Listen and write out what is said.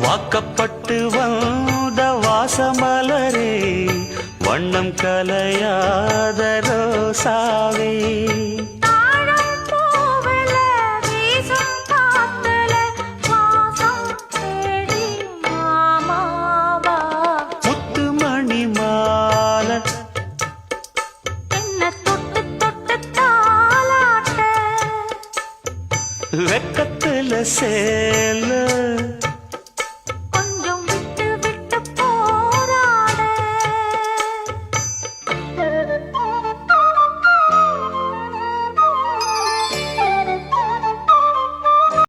வாக்கப்பட்டு வந்த வாசமலரே, வண்ணம் கலையாத ரோசாவே. முத்துமணி மாலை வெக்கத்துல சேல